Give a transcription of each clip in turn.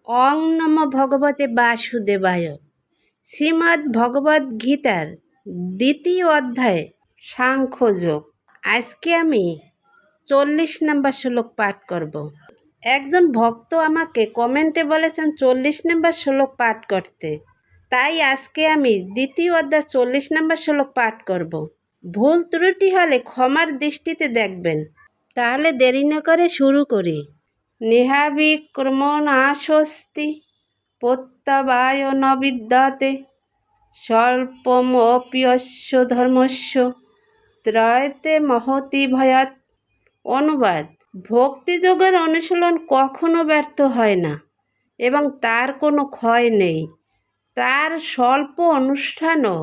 অং নম ভগবতে বাসুদেবায়। শ্রীমদ্ ভগবদ গীতার দ্বিতীয় অধ্যায় সাংখ্যযোগ। আজকে আমি 40 নম্বর শ্লোক পাঠ করব। একজন ভক্ত আমাকে কমেন্টে বলেছেন 40 নম্বর শ্লোক পাঠ করতে, তাই আজকে আমি দ্বিতীয় অধ্যায় 40 নম্বর শ্লোক পাঠ করব। ভুল ত্রুটি হলে ক্ষমার দৃষ্টিতে দেখবেন। তাহলে দেরি না করে শুরু করি। নেহাবিক্রমণাস্তি প্রত্যবায় ন বিদ্যতে স্বল্পমপ্যস্য ধর্মস্য ত্রয়তে মহতি ভয়াৎ। অনুবাদ: ভক্তিযোগের অনুশীলন কখনো ব্যর্থ হয় না এবং তার কোনো ক্ষয় নেই। তার স্বল্প অনুষ্ঠানও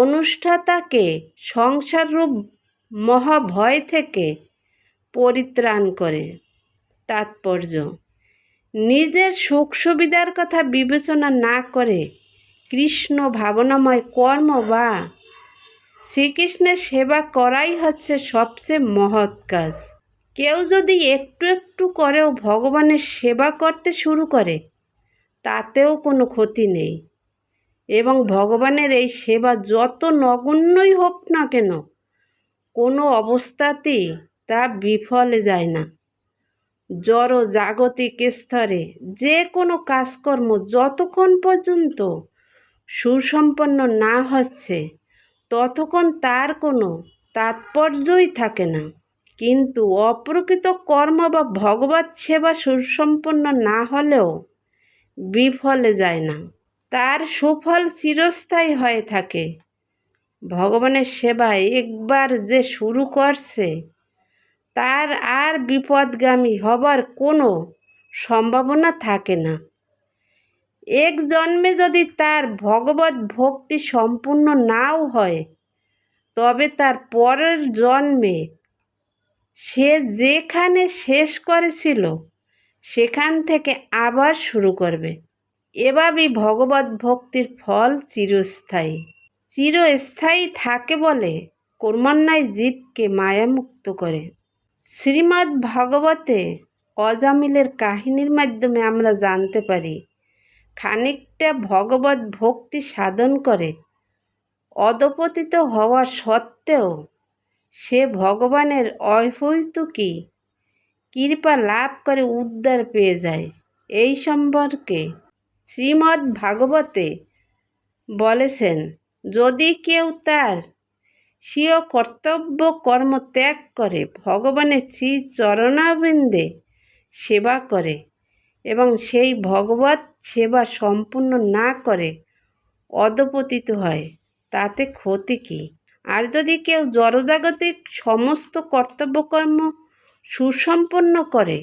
অনুষ্ঠাতাকে সংসাররূপ মহাভয় থেকে পরিত্রাণ করে। তাৎপর্য: নিজের সুখ সুবিধার কথা বিবেচনা না করে কৃষ্ণ ভাবনাময় কর্ম বা শ্রীকৃষ্ণের সেবা করাই হচ্ছে সবচেয়ে মহৎ কাজ। কেউ যদি একটু একটু করেও ভগবানের সেবা করতে শুরু করে তাতেও কোনো ক্ষতি নেই এবং ভগবানের এই সেবা যত নগণ্যই হোক না কেন কোনো অবস্থাতেই তা বিফলে যায় না। জড় জাগতিক স্তরে যে কোনো কাজকর্ম যতক্ষণ পর্যন্ত সুসম্পন্ন না হচ্ছে ততক্ষণ তার কোনো তাৎপর্যই থাকে না। কিন্তু অপ্রকৃত কর্ম বা ভগবৎ সেবা সুসম্পন্ন না হলেও বিফলে যায় না, তার সুফল চিরস্থায়ী হয়ে থাকে। ভগবানের সেবায় একবার যে শুরু করছে তার আর বিপদগামী হবার কোনো সম্ভাবনা থাকে না। এক জন্মে যদি তার ভগবত ভক্তি সম্পূর্ণ নাও হয় তবে তার পরের জন্মে সে যেখানে শেষ করেছিল সেখান থেকে আবার শুরু করবে। এভাবেই ভগবত ভক্তির ফল চিরস্থায়ী। চিরস্থায়ী থাকে বলে কর্মান্বয় জীবকে মায়ামুক্ত করে। শ্রীমদ্ ভাগবতে অজামিলের কাহিনীর মাধ্যমে আমরা জানতে পারি, খানিকটা ভগবত ভক্তি সাধন করে অধঃপতিত হওয়া সত্ত্বেও সে ভগবানের অহৈতুকী কৃপা লাভ করে উদ্ধার পেয়ে যায়। এই সম্পর্কে শ্রীমদ্ ভাগবতে বলেছেন, যদি কেউ তার স্বীয় কর্তব্য কর্ম ত্যাগ করে ভগবানের শ্রী চরণারবিন্দে সেবা করে এবং সেই ভগবত সেবা সম্পূর্ণ না করে অধঃপতিত হয়, তাতে ক্ষতি কী? আর যদি কেউ জড়জাগতিক সমস্ত কর্তব্যকর্ম সুসম্পন্ন করে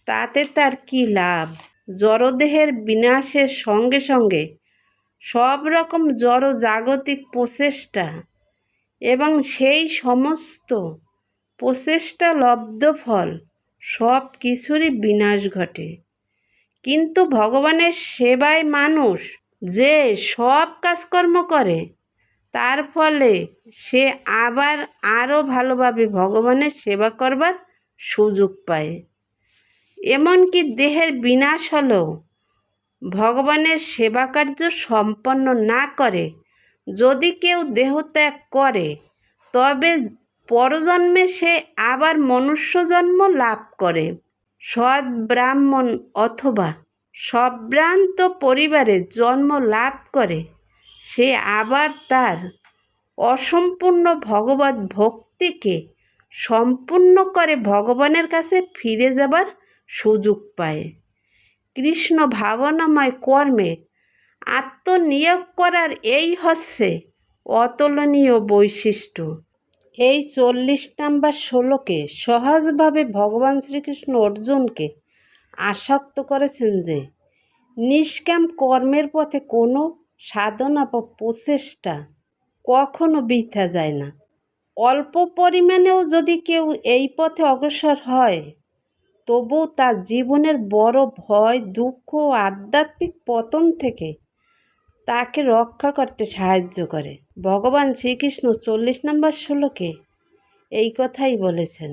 তাতে তার কী লাভ? জড়দেহের বিনাশের সঙ্গে সঙ্গে সব রকম জড় জাগতিক প্রচেষ্টা এবং সেই সমস্ত প্রচেষ্টা লব্ধ ফল সব কিছুরই বিনাশ ঘটে। কিন্তু ভগবানের সেবায় মানুষ যে সব কাজকর্ম করে তার ফলে সে আবার আরও ভালোভাবে ভগবানের সেবা করবার সুযোগ পায়। এমনকি দেহের বিনাশ হলেও ভগবানের সেবা কার্য সম্পন্ন না করে যদি কেউ দেহত্যাগ করে তবে পরজন্মে সে আবার মনুষ্য জন্ম লাভ করে। সৎ ব্রাহ্মণ অথবা সম্ভ্রান্ত পরিবারে জন্ম লাভ করে সে আবার তার অসম্পূর্ণ ভগবত ভক্তিকে সম্পূর্ণ করে ভগবানের কাছে ফিরে যাবার সুযোগ পায়। কৃষ্ণ ভাবনাময় কর্মে আত্মনিয়োগ করার এই হচ্ছে অতুলনীয় বৈশিষ্ট্য। এই 40 নম্বর শ্লোকে সহজভাবে ভগবান শ্রীকৃষ্ণ অর্জুনকে আসক্ত করেছেন যে নিষ্কাম কর্মের পথে কোনো সাধনা বা প্রচেষ্টা কখনো বৃথা যায় না। অল্প পরিমাণেও যদি কেউ এই পথে অগ্রসর হয় তবুও তার জীবনের বড় ভয়, দুঃখ ও আধ্যাত্মিক পতন থেকে তাকে রক্ষা করতে সাহায্য করে। ভগবান শ্রীকৃষ্ণ 40 নম্বর শ্লোকে এই কথাই বলেছেন।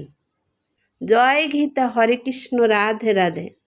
জয় গীতা। হরে কৃষ্ণ। রাধে রাধে।